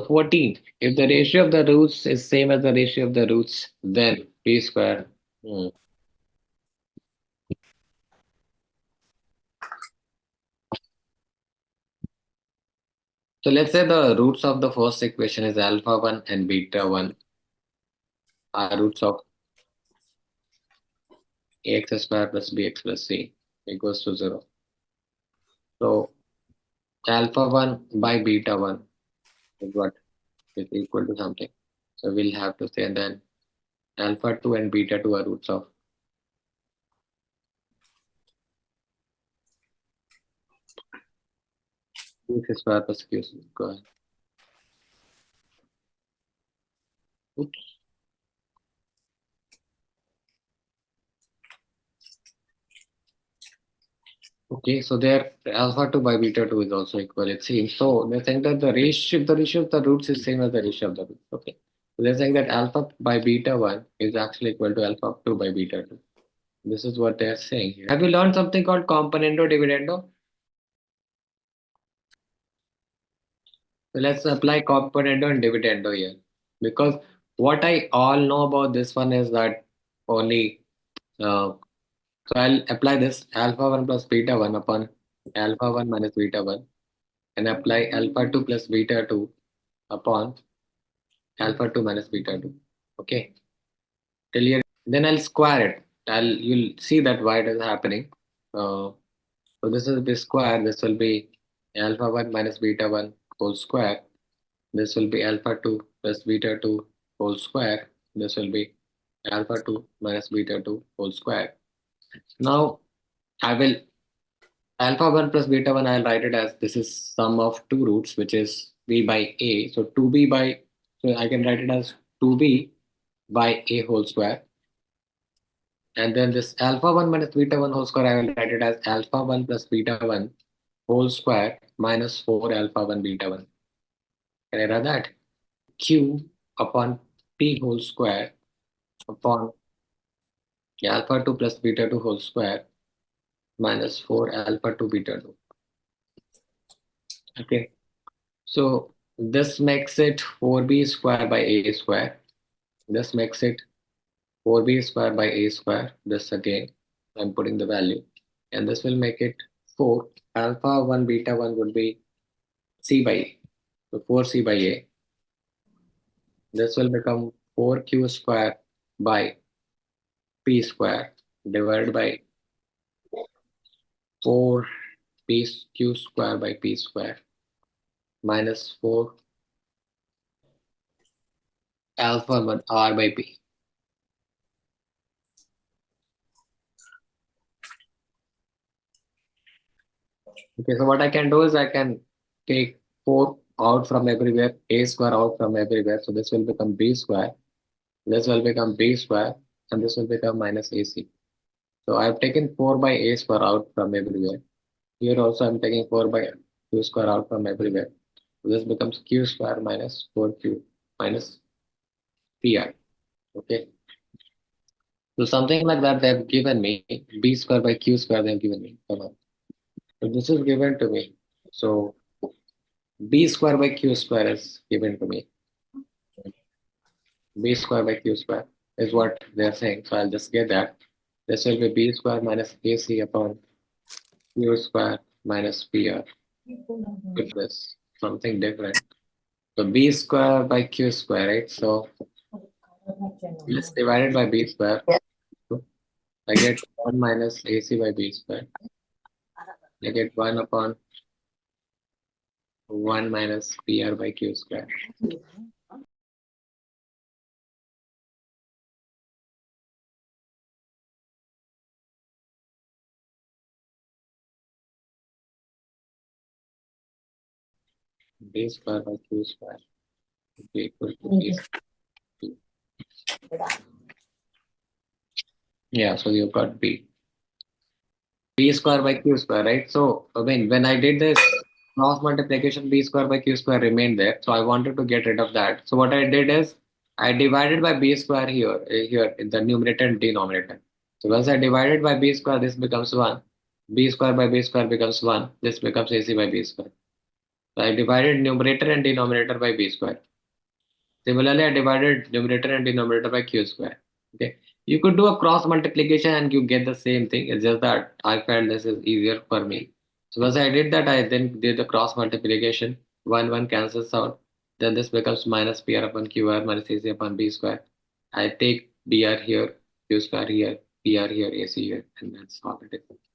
14. If the ratio of the roots is same as the ratio of the roots, then p square. So let's say the roots of the first equation is alpha 1 and beta 1 are roots of ax square plus bx plus c equals to 0. So alpha 1 by beta 1 is what is equal to something. So we'll have to say then alpha 2 and beta 2 are roots of x square plus q square. Oops. Okay, so there alpha 2 by beta 2 is also equal, it seems. So they're saying that the ratio of the roots is same as the ratio of the roots. Okay. So they're saying that alpha by beta 1 is actually equal to alpha 2 by beta 2. This is what they're saying here. Have you learned something called componendo dividendo? So let's apply componendo and dividendo here. Because what I all know about this one is that only so I'll apply this alpha 1 plus beta 1 upon alpha 1 minus beta 1 and apply alpha 2 plus beta 2 upon alpha 2 minus beta 2. Okay. Till here, then I'll square it. You'll see that why it is happening. So this is the square. This will be alpha 1 minus beta 1 whole square. This will be alpha 2 plus beta 2 whole square. This will be alpha 2 minus beta 2 whole square. Now I will alpha 1 plus beta 1, I'll write it as this is sum of two roots, which is b by a. So 2b by, so I can write it as 2b by a whole square. And then this alpha 1 minus beta 1 whole square, I will write it as alpha 1 plus beta 1 whole square minus 4 alpha 1 beta 1. Can I write that? Q upon p whole square upon alpha 2 plus beta 2 whole square minus 4 alpha 2 beta 2. Okay. So this makes it 4b square by a square. This makes it 4b square by a square. This again, I'm putting the value. And this will make it 4. Alpha 1 beta 1 would be c by a. So 4c by a. This will become 4q square by p square divided by 4p square by p square minus 4 alpha 1 r by p. Okay, so what I can do is I can take 4 out from everywhere, a square out from everywhere. So this will become b square. This will become b square, and this will become minus ac. So I've taken 4 by a square out from everywhere. Here also I'm taking 4 by q square out from everywhere. So this becomes q square minus 4q minus pi. Okay. So something like that they've given me, b square by q square they've given me. Come on. So this is given to me. So b square by q square is given to me. B square by q square is what they're saying. So I'll just get that. This will be b square minus ac upon q square minus pr. With this something different. So b square by q square, right? So let's divide it by b square. I get 1 minus ac by b square. I get 1 upon 1 minus pr by q square. B square by q square would be equal to b square. Yeah, so you've got b square by q square, right? So I mean, when I did this cross multiplication, b square by q square remained there. So I wanted to get rid of that. So what I did is I divided by b square here in the numerator and denominator. So once I divided by b square, this becomes 1. B square by b square becomes 1. This becomes ac by b square. So I divided numerator and denominator by b square. Similarly, I divided numerator and denominator by q square. Okay. You could do a cross multiplication and you get the same thing. It's just that I felt this is easier for me. So once I did that, I then did the cross multiplication. One cancels out. Then this becomes minus pr upon qr minus ac upon b square. I take dr here, q square here, pr here, ac here, and that's all it is.